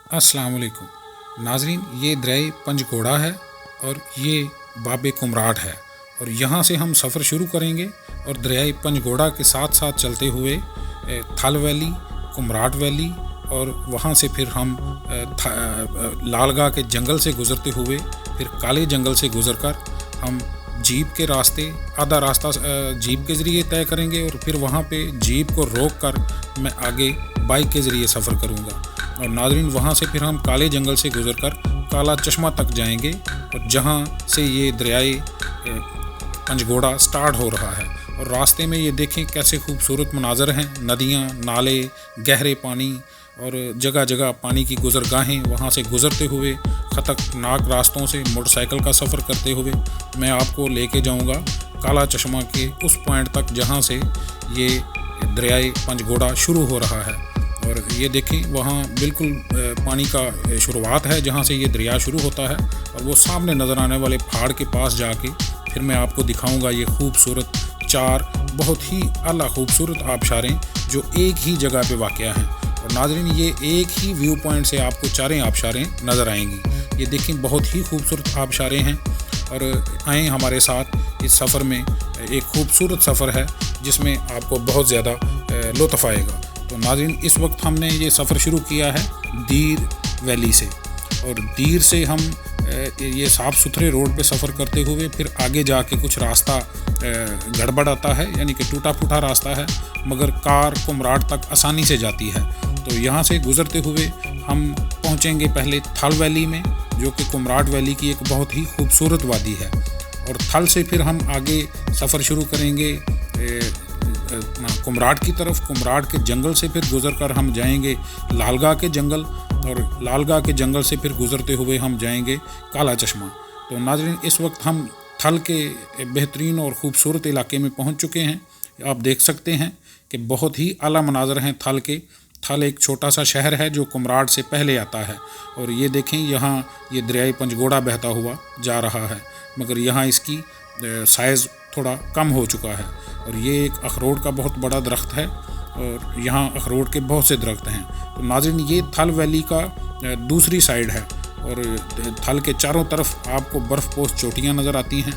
अस्सलाम वालेकुम नाजरीन, ये दरिया पंजगोड़ा है और ये बाब कुमराट है। और यहाँ से हम सफ़र शुरू करेंगे और दरिया पंजगोड़ा के साथ साथ चलते हुए थल वैली, कुमराट वैली और वहाँ से फिर हम लालगा के जंगल से गुज़रते हुए फिर काले जंगल से गुज़रकर हम जीप के रास्ते आधा रास्ता जीप के ज़रिए तय करेंगे और फिर वहाँ पे जीप को रोक कर मैं आगे बाइक के ज़रिए सफ़र करूँगा। और नाज़रीन, वहाँ से फिर हम काले जंगल से गुज़रकर काला चश्मा तक जाएंगे और जहाँ से ये दरियाए पंजगोड़ा स्टार्ट हो रहा है। और रास्ते में ये देखें कैसे खूबसूरत मनाज़र हैं, नदियाँ, नाले, गहरे पानी और जगह जगह पानी की गुज़रगाहें। वहाँ से गुज़रते हुए ख़तरनाक रास्तों से मोटरसाइकिल का सफ़र करते हुए मैं आपको लेके जाऊँगा काला चश्मा के उस पॉइंट तक जहाँ से ये दरियाए पंजगोड़ा शुरू हो रहा है। और ये देखें वहाँ बिल्कुल पानी का शुरुआत है जहाँ से ये दरिया शुरू होता है। और वो सामने नज़र आने वाले पहाड़ के पास जाके फिर मैं आपको दिखाऊंगा ये खूबसूरत चार बहुत ही आला खूबसूरत आबशारें जो एक ही जगह पे वाक़या हैं। और नाज़रीन, ये एक ही व्यू पॉइंट से आपको चारें आबशारें नज़र आएंगी। ये देखें बहुत ही खूबसूरत आबशारें हैं। और आएँ हमारे साथ इस सफ़र में, एक खूबसूरत सफ़र है जिसमें आपको बहुत ज़्यादा लुत्फ़ आएगा। तो नाज़रीन, इस वक्त हमने ये सफ़र शुरू किया है दीर वैली से और दीर से हम ये साफ़ सुथरे रोड पे सफ़र करते हुए फिर आगे जाके कुछ रास्ता गड़बड़ आता है, यानी कि टूटा फूटा रास्ता है, मगर कार कुमराट तक आसानी से जाती है। तो यहाँ से गुज़रते हुए हम पहुँचेंगे पहले थल वैली में, जो कि कुमराट वैली की एक बहुत ही खूबसूरत वादी है। और थल से फिर हम आगे सफ़र शुरू करेंगे कुमराट की तरफ। कुमराट के जंगल से फिर गुज़र कर हम जाएंगे लालगा के जंगल और लालगा के जंगल से फिर गुज़रते हुए हम जाएंगे काला चश्मा। तो नाज़रीन, इस वक्त हम थल के बेहतरीन और ख़ूबसूरत इलाके में पहुंच चुके हैं। आप देख सकते हैं कि बहुत ही आला मनाज़र हैं थल के। थल एक छोटा सा शहर है जो कुमराट से पहले आता है। और ये देखें यहाँ ये दरियाए पंजगोड़ा बहता हुआ जा रहा है, मगर यहाँ इसकी साइज़ थोड़ा कम हो चुका है। और ये एक अखरोट का बहुत बड़ा दरख्त है और यहाँ अखरोट के बहुत से दरख्त हैं। तो नाज़रीन, ये थल वैली का दूसरी साइड है और थल के चारों तरफ आपको बर्फ़पोश चोटियाँ नज़र आती हैं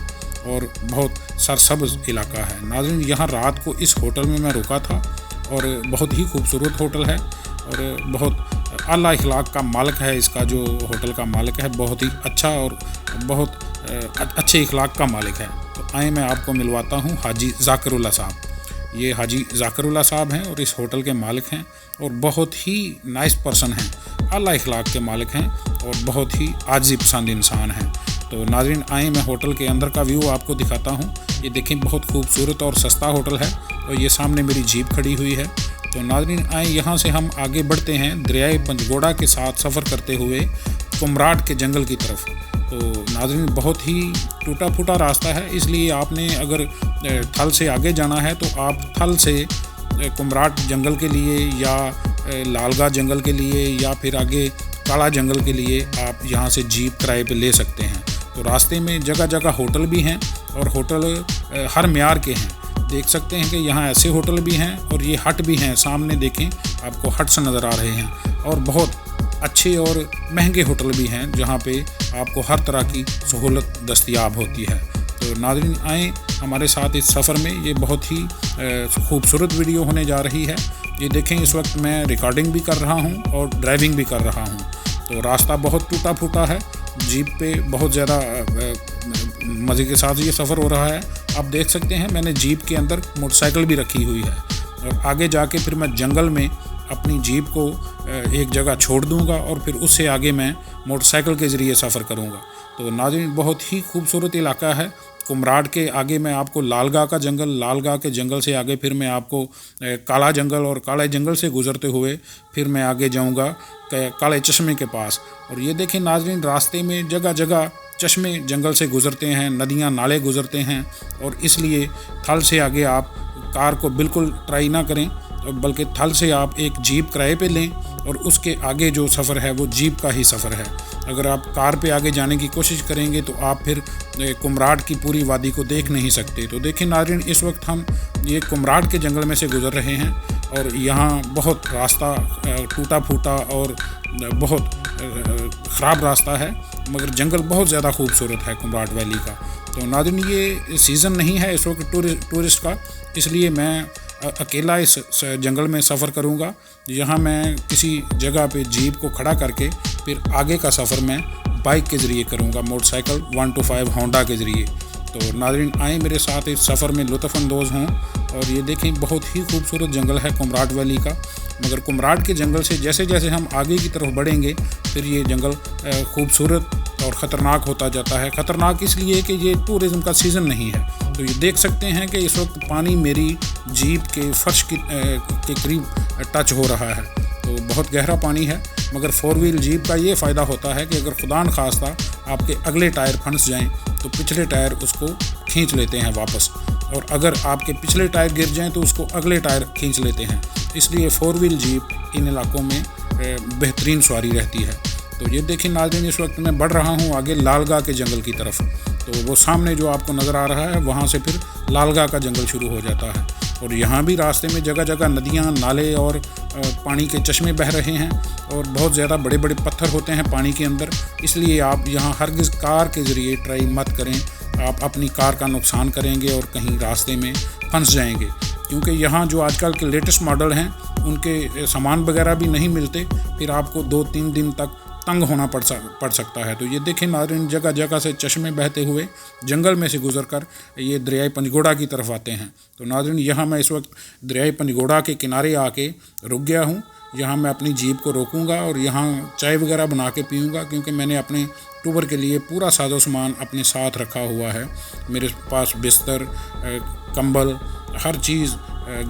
और बहुत सरसब्ज़ इलाका है। नाज़रीन, यहाँ रात को इस होटल में मैं रुका था और बहुत ही खूबसूरत होटल है और बहुत आला इखलाक का मालिक है। इसका जो होटल का मालिक है बहुत ही अच्छा और बहुत अच्छे इखलाक का मालिक है। तो आए मैं आपको मिलवाता हूँ हाजी ज़ाकिरुल्लाह साहब। ये हाजी ज़ाकिरुल्लाह साहब हैं और इस होटल के मालिक हैं और बहुत ही नाइस पर्सन हैं, आला इखलाक के मालिक हैं और बहुत ही आजिज़ी पसंद इंसान हैं। तो नाज़रीन, आए मैं होटल के अंदर का व्यू आपको दिखाता हूँ। ये देखें बहुत खूबसूरत और सस्ता होटल है और ये सामने मेरी जीप खड़ी हुई है। तो नाज़रीन, आए यहाँ से हम आगे बढ़ते हैं दरियाए पंजगोड़ा के साथ सफ़र करते हुए कुमराट के जंगल की तरफ। तो नाज़रीन, बहुत ही टूटा फूटा रास्ता है, इसलिए आपने अगर थल से आगे जाना है तो आप थल से कुमराट जंगल के लिए या लालगा जंगल के लिए या फिर आगे काला जंगल के लिए आप यहाँ से जीप किराए पे ले सकते हैं। तो रास्ते में जगह जगह होटल भी हैं और होटल हर म्यार के हैं। देख सकते हैं कि यहाँ ऐसे होटल भी हैं और ये हट भी हैं। सामने देखें आपको हट्स नज़र आ रहे हैं और बहुत अच्छे और महंगे होटल भी हैं जहाँ पे आपको हर तरह की सहूलत दस्तयाब होती है। तो नाज़रीन, आएँ हमारे साथ इस सफ़र में। ये बहुत ही खूबसूरत वीडियो होने जा रही है। ये देखें, इस वक्त मैं रिकॉर्डिंग भी कर रहा हूँ और ड्राइविंग भी कर रहा हूँ। तो रास्ता बहुत टूटा फूटा है, जीप पे बहुत ज़्यादा मज़े के साथ ये सफ़र हो रहा है। आप देख सकते हैं मैंने जीप के अंदर मोटरसाइकिल भी रखी हुई है और आगे जाके फिर मैं जंगल में अपनी जीप को एक जगह छोड़ दूंगा और फिर उससे आगे मैं मोटरसाइकिल के ज़रिए सफ़र करूंगा। तो नाज़रीन, बहुत ही खूबसूरत इलाका है। कुमराट के आगे मैं आपको लालगा का जंगल, लालगा के जंगल से आगे फिर मैं आपको काला जंगल और काले जंगल से गुज़रते हुए फिर मैं आगे जाऊंगा काले चश्मे के पास। और ये देखें नाज़रीन, रास्ते में जगह जगह चश्मे जंगल से गुज़रते हैं, नदियाँ नाले गुज़रते हैं और इसलिए थल से आगे आप कार को बिल्कुल ट्राई ना करें, बल्कि थल से आप एक जीप किराए पे लें और उसके आगे जो सफ़र है वो जीप का ही सफ़र है। अगर आप कार पे आगे जाने की कोशिश करेंगे तो आप फिर कुमराट की पूरी वादी को देख नहीं सकते। तो देखें नाज़रीन, इस वक्त हम ये कुमराट के जंगल में से गुज़र रहे हैं اور یہاں بہت راستہ ٹوٹا پھوٹا اور بہت خراب راستہ ہے، مگر جنگل بہت زیادہ خوبصورت ہے کمراٹ ویلی کا۔ تو ناظرین یہ سیزن نہیں ہے اس وقت ٹورسٹ کا، اس لیے میں اکیلا اس جنگل میں سفر کروں گا۔ یہاں میں کسی جگہ پہ جیپ کو کھڑا کر کے پھر آگے کا سفر میں بائک کے ذریعے کروں گا، موٹر سائیکل 125 ہونڈا کے ذریعے۔ تو ناظرین آئیں میرے ساتھ اس سفر میں لطف اندوز ہوں، اور یہ دیکھیں بہت ہی خوبصورت جنگل ہے کمراٹ ویلی کا۔ مگر کمراٹ کے جنگل سے جیسے جیسے ہم آگے کی طرف بڑھیں گے پھر یہ جنگل خوبصورت اور خطرناق ہوتا جاتا ہے۔ خطرناک اس لیے کہ یہ ٹورزم کا سیزن نہیں ہے۔ تو یہ دیکھ سکتے ہیں کہ اس وقت پانی میری جیپ کے فرش کے قریب ٹچ ہو رہا ہے، تو بہت گہرا پانی ہے۔ مگر 4 ویل جیپ کا یہ فائدہ ہوتا ہے کہ اگر خدا نخواستہ آپ کے اگلے ٹائر پھنس جائیں تو پچھلے ٹائر اس کو کھینچ لیتے ہیں واپس، اور اگر آپ کے پچھلے ٹائر گر جائیں تو اس کو اگلے ٹائر کھینچ لیتے ہیں۔ اس لیے 4 ویل جیپ ان علاقوں میں بہترین سواری رہتی ہے۔ تو یہ دیکھیں ناظرین اس وقت میں بڑھ رہا ہوں آگے لال گاہ کے جنگل کی طرف۔ تو وہ سامنے جو آپ کو نظر آ رہا ہے وہاں سے پھر لال گاہ کا جنگل شروع ہو جاتا ہے، اور یہاں بھی راستے میں جگہ جگہ ندیاں، نالے اور پانی کے چشمے بہہ رہے ہیں، اور بہت زیادہ بڑے بڑے پتھر ہوتے ہیں پانی کے اندر۔ اس لیے آپ یہاں ہرگز کار کے ذریعے ٹرائی مت کریں، آپ اپنی کار کا نقصان کریں گے اور کہیں راستے میں پھنس جائیں گے، کیونکہ یہاں جو آج کل کے لیٹسٹ ماڈل ہیں ان کے سامان وغیرہ بھی نہیں ملتے، پھر آپ کو 2-3 دن تک تنگ ہونا پڑ سکتا ہے۔ تو یہ دیکھیں ناظرین جگہ جگہ سے چشمے بہتے ہوئے جنگل میں سے گزر کر یہ دریائے پنجگوڑا کی طرف آتے ہیں۔ تو ناظرین یہاں میں اس وقت دریائے پنجگوڑا کے کنارے آ کے رک گیا ہوں۔ یہاں میں اپنی جیپ کو روکوں گا اور یہاں چائے وغیرہ بنا کے پیوں گا، کیونکہ میں نے اپنے ٹور کے لیے پورا ساز و سامان اپنے ساتھ رکھا ہوا ہے۔ میرے پاس بستر، کمبل، ہر چیز،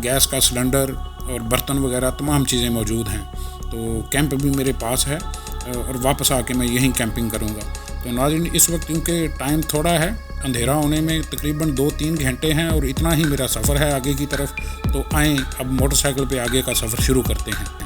گیس کا سلنڈر اور برتن وغیرہ تمام چیزیں موجود ہیں۔ تو کیمپ بھی میرے پاس ہے، اور واپس آ کے میں یہیں کیمپنگ کروں گا۔ تو ناظرین اس وقت کیونکہ ٹائم تھوڑا ہے، اندھیرا ہونے میں تقریباً 2-3 گھنٹے ہیں، اور اتنا ہی میرا سفر ہے آگے کی طرف۔ تو آئیں اب موٹر سائیکل پہ آگے کا سفر شروع کرتے ہیں۔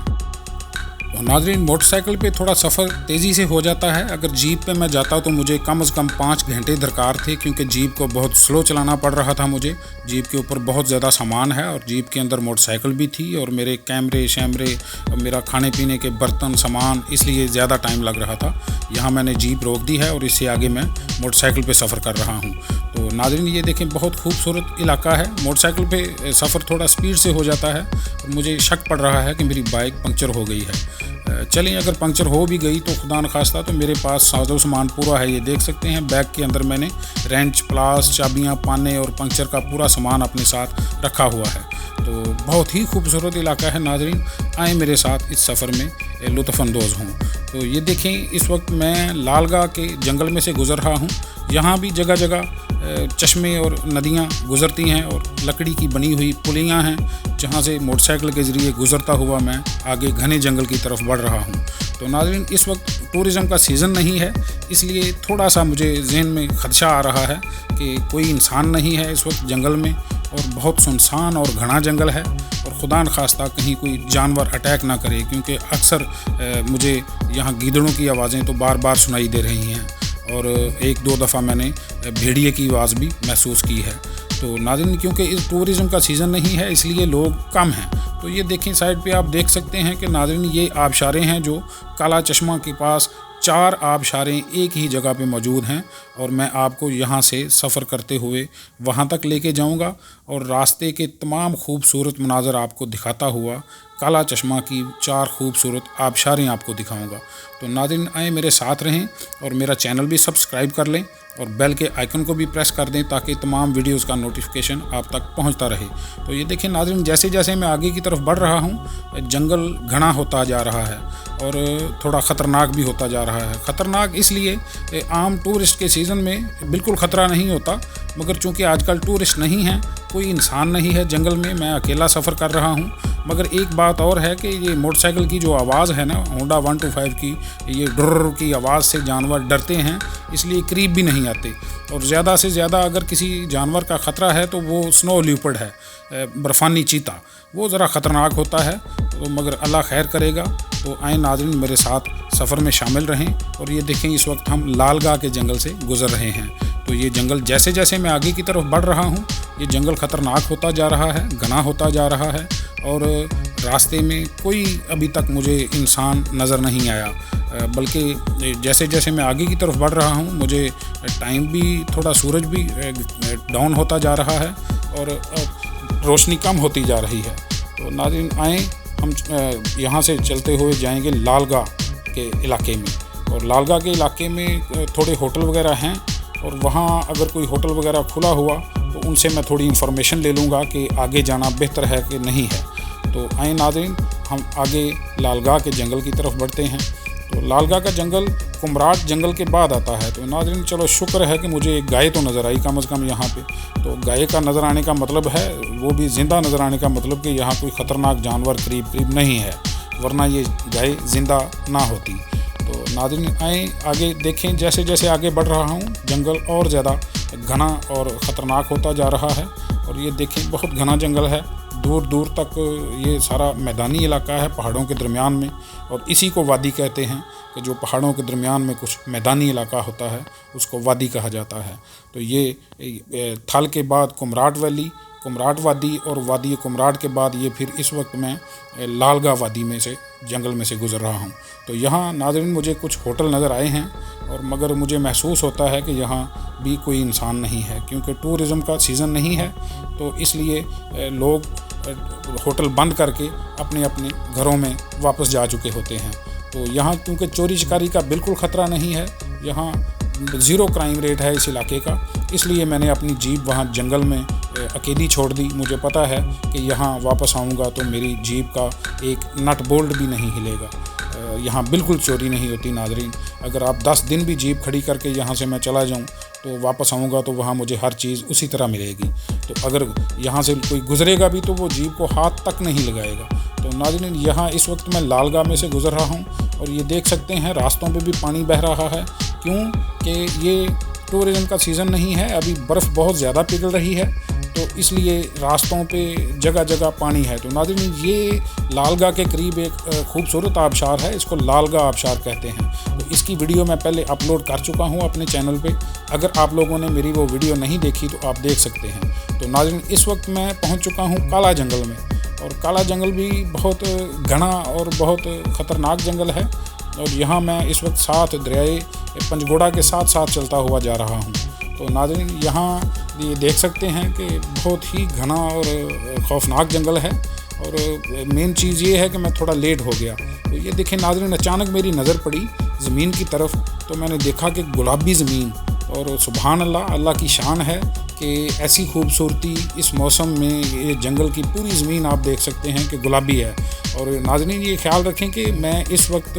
ناظرین موٹر سائیکل پہ تھوڑا سفر تیزی سے ہو جاتا ہے، اگر جیپ پہ میں جاتا تو مجھے کم از کم 5 گھنٹے درکار تھے، کیونکہ جیپ کو بہت سلو چلانا پڑ رہا تھا مجھے۔ جیپ کے اوپر بہت زیادہ سامان ہے، اور جیپ کے اندر موٹر سائیکل بھی تھی، اور میرے کیمرے شیمرے، میرا کھانے پینے کے برتن سامان، اس لیے زیادہ ٹائم لگ رہا تھا۔ یہاں میں نے جیپ روک دی ہے اور اس سے آگے میں موٹر سائیکل پہ سفر کر رہا ہوں۔ تو ناظرین یہ دیکھیں بہت خوبصورت علاقہ ہے۔ موٹر سائیکل پہ سفر تھوڑا سپیڈ سے ہو جاتا ہے، اور مجھے شک پڑ رہا ہے کہ میری بائک پنکچر ہو گئی ہے۔ چلیں اگر پنکچر ہو بھی گئی تو خدا نخواستہ تو میرے پاس ساز و سامان پورا ہے۔ یہ دیکھ سکتے ہیں بیگ کے اندر میں نے رینچ، پلاس، چابیاں، پانے اور پنکچر کا پورا سامان اپنے ساتھ رکھا ہوا ہے۔ تو بہت ہی خوبصورت علاقہ ہے ناظرین، آئیں میرے ساتھ اس سفر میں لطف اندوز ہوں۔ تو یہ دیکھیں اس وقت میں لال گاہ کے جنگل میں سے گزر رہا ہوں۔ یہاں بھی جگہ جگہ چشمے اور ندیاں گزرتی ہیں، اور لکڑی کی بنی ہوئی پلیاں ہیں جہاں سے موٹر سائیکل کے ذریعے گزرتا ہوا میں آگے گھنے جنگل کی طرف بڑھ رہا ہوں۔ تو ناظرین اس وقت ٹورزم کا سیزن نہیں ہے، اس لیے تھوڑا سا مجھے ذہن میں خدشہ آ رہا ہے کہ کوئی انسان نہیں ہے اس وقت جنگل میں، اور بہت سنسان اور گھنا جنگل ہے، اور خدا نخواستہ کہیں کوئی جانور اٹیک نہ کرے، کیونکہ اکثر مجھے یہاں گیدڑوں کی آوازیں تو بار بار سنائی دے رہی ہیں، اور 1-2 دفعہ میں نے بھیڑیے کی آواز بھی محسوس کی ہے۔ تو ناظرین کیونکہ اس ٹورزم کا سیزن نہیں ہے اس لیے لوگ کم ہیں۔ تو یہ دیکھیں سائڈ پہ آپ دیکھ سکتے ہیں کہ ناظرین یہ آبشاریں ہیں جو کالا چشمہ کے پاس 4 آبشاریں ایک ہی جگہ پہ موجود ہیں، اور میں آپ کو یہاں سے سفر کرتے ہوئے وہاں تک لے کے جاؤں گا، اور راستے کے تمام خوبصورت مناظر آپ کو دکھاتا ہوا کالا چشمہ کی 4 خوبصورت آبشاریں آپ کو دکھاؤں گا۔ تو ناظرین آئیں میرے ساتھ رہیں، اور میرا چینل بھی سبسکرائب کر لیں، اور بیل کے آئیکن کو بھی پریس کر دیں تاکہ تمام ویڈیوز کا نوٹیفیکیشن آپ تک پہنچتا رہے۔ تو یہ دیکھیں ناظرین جیسے جیسے میں آگے کی طرف بڑھ رہا ہوں جنگل گھنا ہوتا جا رہا ہے، اور تھوڑا خطرناک بھی ہوتا جا رہا ہے۔ خطرناک اس لیے عام ٹورسٹ کے سیزن میں بالکل خطرہ نہیں ہوتا، مگر چونکہ آج کل ٹورسٹ نہیں ہیں، کوئی انسان نہیں ہے جنگل میں اکیلا سفر کر رہا ہوں۔ مگر ایک بات اور ہے کہ یہ موٹر سائیکل کی جو آواز ہے نا ہونڈا 125 کی، یہ ڈر کی آواز سے جانور ڈرتے ہیں، اس لیے قریب بھی نہیں آتے، اور زیادہ سے زیادہ اگر کسی جانور کا خطرہ ہے تو وہ سنو لیوپرڈ ہے، برفانی چیتا، وہ ذرا خطرناک ہوتا ہے، تو مگر اللہ خیر کرے گا۔ تو آئیں ناظرین میرے ساتھ سفر میں شامل رہیں، اور یہ دیکھیں اس وقت ہم لال گاہ کے جنگل سے گزر رہے ہیں۔ तो ये जंगल जैसे जैसे मैं आगे की तरफ बढ़ रहा हूँ ये जंगल ख़तरनाक होता जा रहा है, घना होता जा रहा है और रास्ते में कोई अभी तक मुझे इंसान नज़र नहीं आया। बल्कि जैसे जैसे मैं आगे की तरफ बढ़ रहा हूँ मुझे टाइम भी थोड़ा सूरज भी डाउन होता जा रहा है और रोशनी कम होती जा रही है। तो नाज़रीन आएँ हम यहाँ से चलते हुए जाएंगे लालगा के इलाके में, और लालगा के इलाके में थोड़े होटल वगैरह हैं और वहाँ अगर कोई होटल वगैरह खुला हुआ तो उनसे मैं थोड़ी इन्फॉर्मेशन ले लूँगा कि आगे जाना बेहतर है कि नहीं है। तो आए नाज़रीन हम आगे लालगा के जंगल की तरफ बढ़ते हैं। तो लालगा का जंगल कुमराट जंगल के बाद आता है। तो नाज़रीन चलो शुक्र है कि मुझे एक गाय तो नज़र आई कम से कम यहाँ पे। तो गाय का नज़र आने का मतलब है वो भी ज़िंदा नज़र आने का मतलब कि यहाँ कोई ख़तरनाक जानवर करीब नहीं है, वरना ये गाय ज़िंदा ना होती। तो नाज़रीन आए आगे देखें, जैसे जैसे आगे बढ़ रहा हूँ जंगल और ज़्यादा घना और ख़तरनाक होता जा रहा है। और ये देखें बहुत घना जंगल है, दूर दूर तक ये सारा मैदानी इलाका है पहाड़ों के दरमियान में, और इसी को वादी कहते हैं कि जो पहाड़ों के दरमियान में कुछ मैदानी इलाका होता है उसको वादी कहा जाता है। तो ये थल के बाद कुमराट वैली, कुमराट वादी और वादी कुमराट के बाद ये फिर इस वक्त मैं लालगा वादी में से जंगल में से गुज़र रहा हूँ। तो यहाँ नाज़रीन मुझे कुछ होटल नज़र आए हैं और मगर मुझे महसूस होता है कि यहाँ भी कोई इंसान नहीं है, क्योंकि टूरिज़म का सीज़न नहीं है। तो इसलिए लोग होटल बंद करके अपने अपने घरों में वापस जा चुके होते हैं। तो यहाँ क्योंकि चोरी चकारी का बिल्कुल ख़तरा नहीं है, यहाँ ज़ीरो क्राइम रेट है इस इलाके का, इसलिए मैंने अपनी जीप वहाँ जंगल में अकेली छोड़ दी। मुझे पता है कि यहाँ वापस आऊँगा तो मेरी जीप का एक नट बोल्ट भी नहीं हिलेगा। यहाँ बिल्कुल चोरी नहीं होती नाज़रीन। अगर आप 10 दिन भी जीप खड़ी करके यहाँ से मैं चला जाऊँ तो वापस आऊँगा तो वहाँ मुझे हर चीज़ उसी तरह मिलेगी। तो अगर यहाँ से कोई गुज़रेगा भी तो वो जीप को हाथ तक नहीं लगाएगा। तो नाज़रीन यहाँ इस वक्त मैं लालगा में से गुज़र रहा हूँ और ये देख सकते हैं रास्तों पे भी पानी बह रहा है, क्यों कि ये टूरिज़म का सीज़न नहीं है, अभी बर्फ़ बहुत ज़्यादा पिघल रही है तो इसलिए रास्तों पे जगह जगह पानी है। तो नाज़रीन ये लालगा के करीब एक खूबसूरत आबशार है, इसको लालगा आबशार कहते हैं। तो इसकी वीडियो मैं पहले अपलोड कर चुका हूँ अपने चैनल पे, अगर आप लोगों ने मेरी वो वीडियो नहीं देखी तो आप देख सकते हैं। तो नाज़रीन इस वक्त मैं पहुँच चुका हूँ काला जंगल में, और काला जंगल भी बहुत घना और बहुत ख़तरनाक जंगल है। और यहाँ मैं इस वक्त साथ दरियाए पंजगोड़ा के साथ साथ चलता हुआ जा रहा हूँ। तो नाज़रीन यहाँ ये देख सकते हैं कि बहुत ही घना और खौफनाक जंगल है, और मेन चीज़ ये है कि मैं थोड़ा लेट हो गया। तो ये देखें नाज़रीन अचानक मेरी नज़र पड़ी ज़मीन की तरफ, तो मैंने देखा कि गुलाबी ज़मीन, और सुभान अल्लाह, अल्लाह की शान है कि ऐसी खूबसूरती इस मौसम में ये जंगल की पूरी ज़मीन आप देख सकते हैं कि गुलाबी है। और नाज़रीन ये ख्याल रखें कि मैं इस वक्त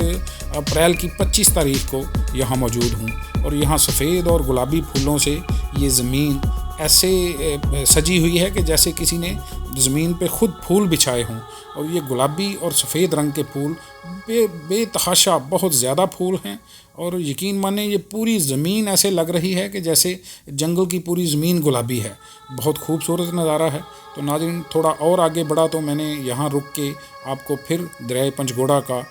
अप्रैल की 25 तारीख को यहाँ मौजूद हूँ, और यहाँ सफ़ेद और गुलाबी फूलों से ये ज़मीन ऐसे सजी हुई है कि जैसे किसी ने ज़मीन पे ख़ुद फूल बिछाए हों। और ये गुलाबी और सफ़ेद रंग के फूल बेतहाशा बहुत ज़्यादा फूल हैं, और यकीन माने ये पूरी ज़मीन ऐसे लग रही है कि जैसे जंगल की पूरी ज़मीन गुलाबी है। बहुत खूबसूरत नज़ारा है। तो नाज़रीन थोड़ा और आगे बढ़ा तो मैंने यहाँ रुक के आपको फिर दरियाए पंजगोड़ा का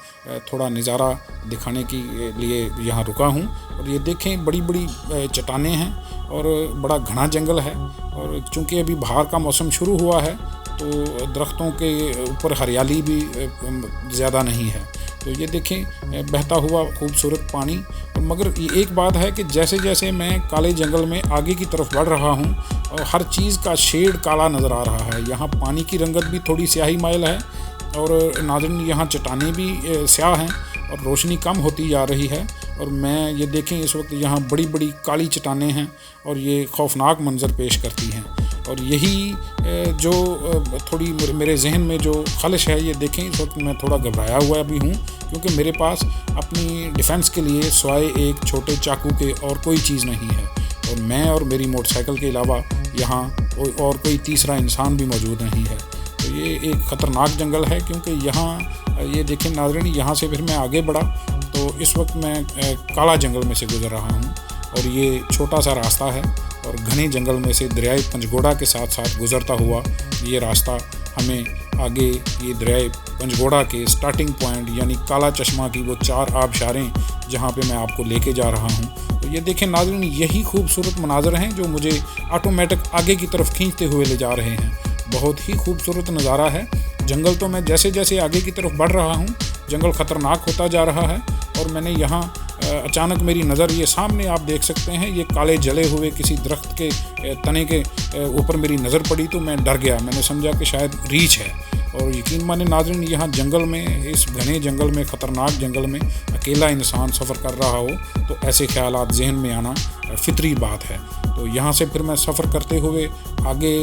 थोड़ा नज़ारा दिखाने के लिए यहाँ रुका हूँ। और ये देखें बड़ी बड़ी चट्टानें हैं और बड़ा घना जंगल है, और चूँकि अभी बाहर का मौसम शुरू हुआ है तो दरख्तों के ऊपर हरियाली भी ज़्यादा नहीं है। तो ये देखें बहता हुआ खूबसूरत पानी। और मगर ये एक बात है कि जैसे जैसे मैं काले जंगल में आगे की तरफ बढ़ रहा हूँ और हर चीज़ का शेड काला नज़र आ रहा है। यहाँ पानी की रंगत भी थोड़ी स्याही माइल है, और नाज़रीन यहाँ चट्टानें भी स्याह हैं और रोशनी कम होती जा रही है। और मैं ये देखें इस वक्त यहाँ बड़ी बड़ी काली चट्टानें हैं और ये खौफनाक मंजर पेश करती हैं। और यही जो थोड़ी मेरे जहन में जो खलश है, ये देखें इस वक्त मैं थोड़ा घबराया हुआ भी हूँ, क्योंकि मेरे पास अपनी डिफेंस के लिए सिवाय एक छोटे चाकू के और कोई चीज़ नहीं है, और मैं और मेरी मोटरसाइकिल के अलावा यहाँ और कोई तीसरा इंसान भी मौजूद नहीं है। तो ये एक ख़तरनाक जंगल है, क्योंकि यहाँ ये देखें नाज़रीन यहाँ से फिर मैं आगे बढ़ा तो इस वक्त मैं काला जंगल में से गुज़र रहा हूँ, और ये छोटा सा रास्ता है और घने जंगल में से दरियाए पंजगोड़ा के साथ साथ गुज़रता हुआ ये रास्ता हमें आगे ये दरियाए पंजगोड़ा के स्टार्टिंग पॉइंट यानी काला चश्मा की वो 4 आबशारें जहाँ पे मैं आपको लेके जा रहा हूँ। तो ये देखें नाज़रीन, यही खूबसूरत मनाज़र हैं जो मुझे ऑटोमेटिक आगे की तरफ खींचते हुए ले जा रहे हैं। बहुत ही खूबसूरत नज़ारा है। जंगल तो मैं जैसे जैसे आगे की तरफ बढ़ रहा हूँ, जंगल ख़तरनाक होता जा रहा है। और मैंने यहाँ अचानक मेरी नज़र ये सामने आप देख सकते हैं, ये काले जले हुए किसी दरख्त के तने के ऊपर मेरी नज़र पड़ी तो मैं डर गया। मैंने समझा कि शायद रीछ है। और यकीन माने नाज़रीन, यहाँ जंगल में, इस घने जंगल में, ख़तरनाक जंगल में अकेला इंसान सफ़र कर रहा हो तो ऐसे ख़यालात ज़हन में आना फितरी बात है। तो यहाँ से फिर मैं सफ़र करते हुए आगे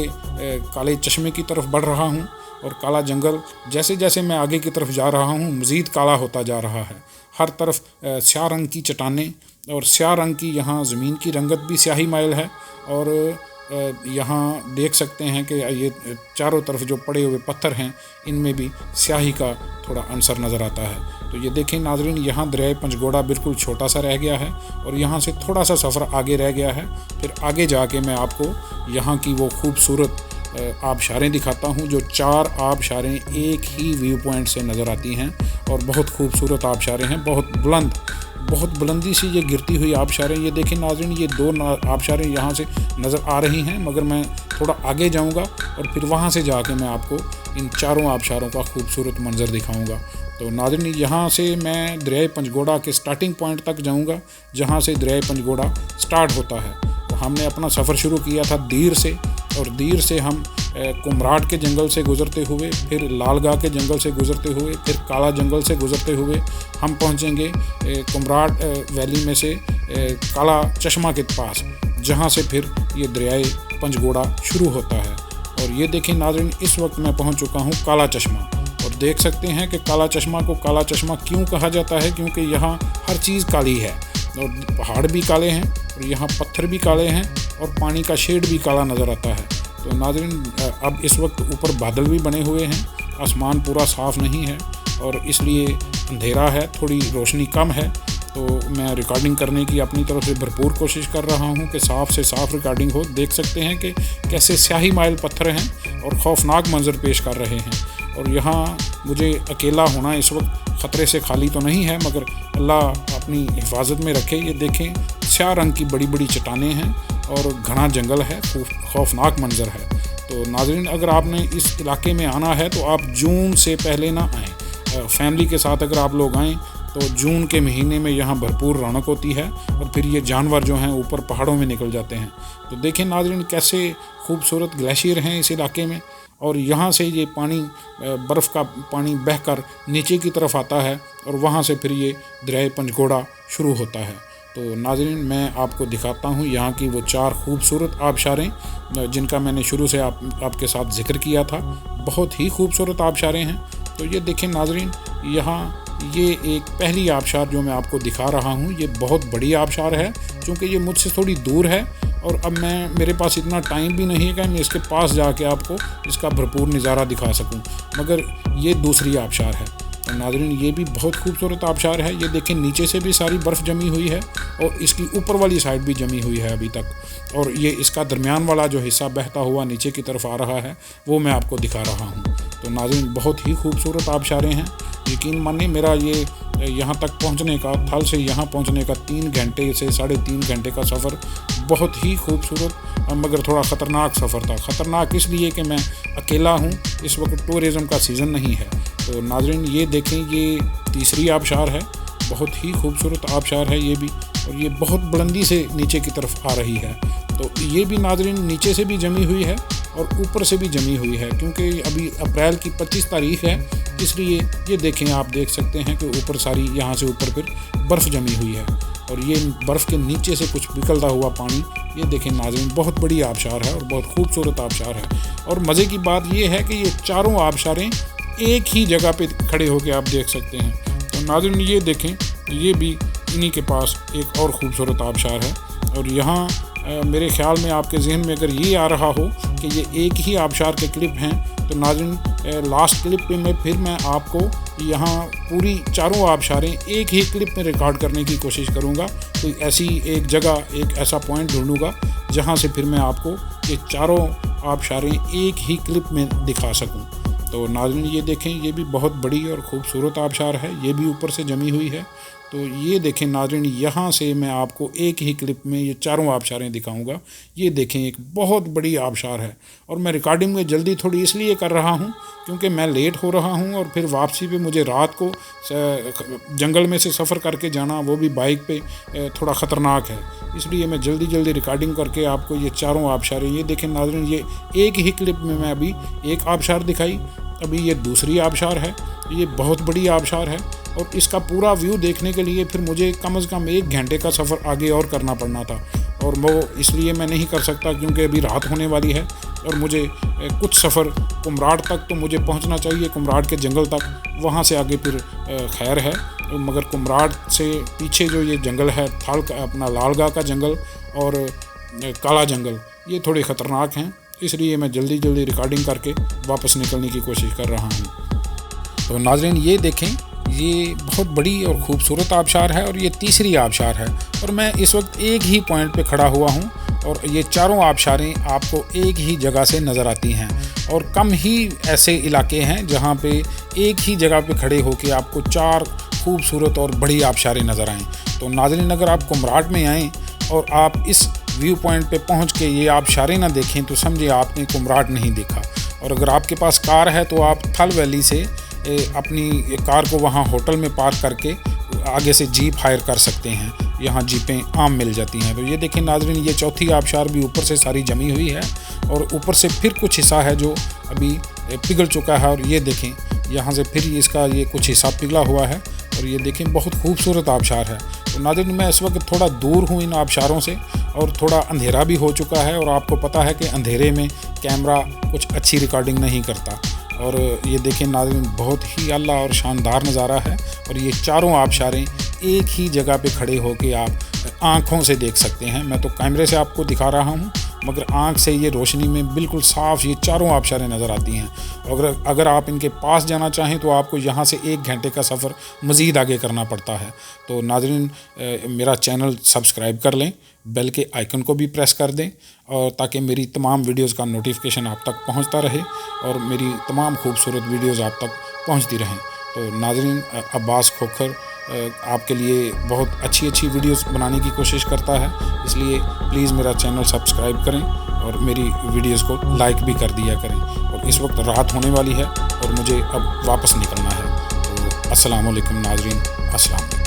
काले चश्मे की तरफ बढ़ रहा हूँ। और काला जंगल जैसे जैसे मैं आगे की तरफ जा रहा हूँ मज़ीद काला होता जा रहा है। हर तरफ स्याह रंग की चट्टानें और स्याह रंग की यहाँ ज़मीन की रंगत भी स्याही माइल है। और यहाँ देख सकते हैं कि ये चारों तरफ जो पड़े हुए पत्थर हैं इनमें भी स्याही का थोड़ा अंसर नज़र आता है। तो ये देखें नाज़रीन, यहाँ दरियाए पंजगोड़ा बिल्कुल छोटा सा रह गया है और यहाँ से थोड़ा सा सफ़र आगे रह गया है। फिर आगे जाके मैं आपको यहाँ की वो खूबसूरत आबशारें दिखाता हूँ जो 4 आबशारें एक ही व्यू पॉइंट से नज़र आती हैं। और बहुत खूबसूरत आबशारें हैं, बहुत बुलंदी सी ये गिरती हुई आबशारें। ये देखें नाज़रीन, ये 2 आबशारें यहाँ से नज़र आ रही हैं, मगर मैं थोड़ा आगे जाऊँगा और फिर वहाँ से जाके मैं आपको इन 4 आबशारों का खूबसूरत मंजर दिखाऊँगा। तो नाज़रीन, यहाँ से मैं दरियाए पंजगोड़ा के स्टार्टिंग पॉइंट तक जाऊँगा जहाँ से दरियाए पंजगोड़ा स्टार्ट होता है। तो हमने अपना सफ़र शुरू किया था दीर से, और दीर से हम कुमराट के जंगल से गुज़रते हुए, फिर लालगाह के जंगल से गुज़रते हुए, फिर काला जंगल से गुज़रते हुए हम पहुँचेंगे कुमराट वैली में से काला चश्मा के पास, जहाँ से फिर ये दरियाए पंजगोड़ा शुरू होता है। और ये देखें नाज़रीन, इस वक्त मैं पहुँच चुका हूँ काला चश्मा। और देख सकते हैं कि काला चश्मा को काला चश्मा क्यों कहा जाता है, क्योंकि यहाँ हर चीज़ काली है और पहाड़ भी काले हैं और यहाँ पत्थर भी काले हैं और पानी का शेड भी काला नज़र आता है। तो नाज़रीन, अब इस वक्त ऊपर बादल भी बने हुए हैं, आसमान पूरा साफ़ नहीं है और इसलिए अंधेरा है, थोड़ी रोशनी कम है। तो मैं रिकॉर्डिंग करने की अपनी तरफ से भरपूर कोशिश कर रहा हूँ कि साफ़ से साफ़ रिकॉर्डिंग हो। देख सकते हैं कि कैसे स्याही माइल पत्थर हैं और खौफनाक मंजर पेश कर रहे हैं। और यहाँ मुझे अकेला होना इस वक्त ख़तरे से खाली तो नहीं है, मगर अल्लाह अपनी हिफाजत में रखे। ये देखें, स्याह रंग की बड़ी बड़ी चट्टानें हैं और घना जंगल है, खौफनाक मंजर है। तो नाज़रीन, अगर आपने इस इलाके में आना है तो आप जून से पहले ना आएँ। फैमिली के साथ अगर आप लोग आएँ तो जून के महीने में यहाँ भरपूर रौनक होती है और फिर ये जानवर जो हैं ऊपर पहाड़ों में निकल जाते हैं। तो देखें नाज़रीन, कैसे खूबसूरत ग्लेशियर हैं इस इलाके में। और यहाँ से ये पानी, बर्फ़ का पानी बहकर नीचे की तरफ आता है और वहाँ से फिर ये दरियाए पंजगोड़ा शुरू होता है। तो नाज़रीन, मैं आपको दिखाता हूँ यहाँ की वो 4 खूबसूरत आबशारें जिनका मैंने शुरू से आपके साथ ज़िक्र किया था। बहुत ही खूबसूरत आबशारें हैं। तो ये देखें नाज़रीन, यहाँ ये एक पहली आबशार जो मैं आपको दिखा रहा हूँ, ये बहुत बड़ी आबशार है क्योंकि ये मुझसे थोड़ी दूर है और अब मेरे पास इतना टाइम भी नहीं है कि मैं इसके पास जाके आपको इसका भरपूर नज़ारा दिखा सकूं, मगर ये दूसरी आबशार है। तो नाज़रीन, ये भी बहुत खूबसूरत आबशार है। ये देखें, नीचे से भी सारी बर्फ़ जमी हुई है और इसकी ऊपर वाली साइड भी जमी हुई है अभी तक। और ये इसका दरमियान वाला जो हिस्सा बहता हुआ नीचे की तरफ आ रहा है वो मैं आपको दिखा रहा हूँ। तो नाज़रीन, बहुत ही खूबसूरत आबशारें हैं। यकीन मानिए, मेरा ये यहाँ तक पहुँचने का, थल से यहाँ पहुँचने का 3 घंटे से 3.5 घंटे का सफ़र बहुत ही खूबसूरत मगर थोड़ा ख़तरनाक सफ़र था। ख़तरनाक इसलिए कि मैं अकेला हूँ, इस वक्त टूरिज़म का सीज़न नहीं है। तो नाज़रीन, ये देखें, ये तीसरी आबशार है, बहुत ही खूबसूरत आबशार है ये भी, और ये बहुत बुलंदी से नीचे की तरफ आ रही है। तो ये भी नाज़रीन नीचे से भी जमी हुई है और ऊपर से भी जमी हुई है, क्योंकि अभी अप्रैल की 25 तारीख़ है, इसलिए ये देखें, आप देख सकते हैं कि ऊपर सारी यहाँ से ऊपर फिर बर्फ़ जमी हुई है और ये बर्फ़ के नीचे से कुछ निकलता हुआ पानी। ये देखें नाज़रीन, बहुत बड़ी आबशार है और बहुत खूबसूरत आबशार है। और मज़े की बात ये है कि ये चारों आबशारें एक ही जगह पे खड़े होकर आप देख सकते हैं। तो नाज़रीन, ये देखें, ये भी इन्हीं के पास एक और ख़ूबसूरत आबशार है। और यहाँ मेरे ख्याल में आपके जहन में अगर ये आ रहा हो कि ये एक ही आबशार के क्लिप हैं, तो नाज़रीन लास्ट क्लिप पे मैं आपको यहाँ पूरी चारों आबशारें एक ही क्लिप में रिकॉर्ड करने की कोशिश करूँगा। कोई ऐसी एक जगह, एक ऐसा पॉइंट ढूँढूँगा जहाँ से फिर मैं आपको ये चारों आबशारें एक ही क्लिप में दिखा सकूँ। तो नाज़रीन, ये देखें, ये भी बहुत बड़ी और ख़ूबसूरत आबशार है, ये भी ऊपर से जमी हुई है। تو یہ دیکھیں ناظرین، یہاں سے میں آپ کو ایک ہی کلپ میں یہ چاروں آبشاریں دکھاؤں گا۔ یہ دیکھیں ایک بہت بڑی آبشار ہے، اور میں ریکارڈنگ میں جلدی تھوڑی اس لیے کر رہا ہوں کیونکہ میں لیٹ ہو رہا ہوں، اور پھر واپسی پہ مجھے رات کو جنگل میں سے سفر کر کے جانا، وہ بھی بائک پہ، تھوڑا خطرناک ہے۔ اس لیے میں جلدی ریکارڈنگ کر کے آپ کو یہ چاروں آبشاریں، یہ دیکھیں ناظرین، یہ ایک ہی کلپ میں ابھی ایک آبشار دکھائی، ابھی یہ دوسری آبشار ہے۔ یہ بہت بڑی آبشار ہے، اور اس کا پورا ویو دیکھنے کے لیے پھر مجھے کم از کم 1 گھنٹے کا سفر آگے اور کرنا پڑنا تھا، اور وہ اس لیے میں نہیں کر سکتا کیونکہ ابھی رات ہونے والی ہے، اور مجھے کچھ سفر کمراڑ تک تو مجھے پہنچنا چاہیے، کمراڑ کے جنگل تک، وہاں سے آگے پھر خیر ہے۔ مگر کمراڑ سے پیچھے جو یہ جنگل ہے تھال کا، اپنا لال گاہ کا جنگل اور کالا جنگل، یہ تھوڑے خطرناک ہیں، اس لیے میں جلدی ریکارڈنگ کر کے واپس نکلنے کی کوشش کر رہا ہوں۔ تو ناظرین یہ دیکھیں، یہ بہت بڑی اور خوبصورت آبشار ہے، اور یہ تیسری آبشار ہے، اور میں اس وقت ایک ہی پوائنٹ پہ کھڑا ہوا ہوں، اور یہ چاروں آبشاریں آپ کو ایک ہی جگہ سے نظر آتی ہیں، اور کم ہی ایسے علاقے ہیں جہاں پہ ایک ہی جگہ پہ کھڑے ہو کے آپ کو 4 خوبصورت اور بڑی آبشاریں نظر آئیں۔ تو ناظرین اگر آپ کمراٹ میں آئیں اور آپ اس ویو پوائنٹ پہ پہنچ کے یہ آبشاریں نہ دیکھیں تو سمجھے آپ نے کمراٹ نہیں دیکھا، اور اگر آپ کے پاس کار ہے تو آپ تھل ویلی سے اپنی کار کو وہاں ہوٹل میں پارک کر کے آگے سے جیپ ہائر کر سکتے ہیں، یہاں جیپیں عام مل جاتی ہیں۔ تو یہ دیکھیں ناظرین، یہ چوتھی آبشار بھی اوپر سے ساری جمی ہوئی ہے، اور اوپر سے پھر کچھ حصہ ہے جو ابھی پگھل چکا ہے، اور یہ دیکھیں یہاں سے پھر اس کا یہ کچھ حصہ پگھلا ہوا ہے، اور یہ دیکھیں بہت خوبصورت آبشار ہے۔ تو ناظرین میں اس وقت تھوڑا دور ہوں ان آبشاروں سے، اور تھوڑا اندھیرا بھی ہو چکا ہے، اور آپ کو پتہ ہے کہ اندھیرے میں کیمرہ کچھ اچھی ریکارڈنگ نہیں کرتا۔ اور یہ دیکھیں ناظرین، بہت ہی اعلیٰ اور شاندار نظارہ ہے، اور یہ چاروں آبشاریں ایک ہی جگہ پہ کھڑے ہو کے آپ آنکھوں سے دیکھ سکتے ہیں۔ میں تو کیمرے سے آپ کو دکھا رہا ہوں، مگر آنکھ سے یہ روشنی میں بالکل صاف یہ چاروں آبشاریں نظر آتی ہیں۔ اگر آپ ان کے پاس جانا چاہیں تو آپ کو یہاں سے 1 گھنٹے کا سفر مزید آگے کرنا پڑتا ہے۔ تو ناظرین میرا چینل سبسکرائب کر لیں، بیل کے آئیکن کو بھی پریس کر دیں، اور تاکہ میری تمام ویڈیوز کا نوٹیفیکیشن آپ تک پہنچتا رہے، اور میری تمام خوبصورت ویڈیوز آپ تک پہنچتی رہیں۔ تو ناظرین عباس کھوکھر آپ کے لیے بہت اچھی ویڈیوز بنانے کی کوشش کرتا ہے، اس لیے پلیز میرا چینل سبسکرائب کریں، اور میری ویڈیوز کو لائک بھی کر دیا کریں۔ اور اس وقت رات ہونے والی ہے، اور مجھے اب واپس نکلنا ہے۔ تو السلام علیکم ناظرین، السلام علیکم۔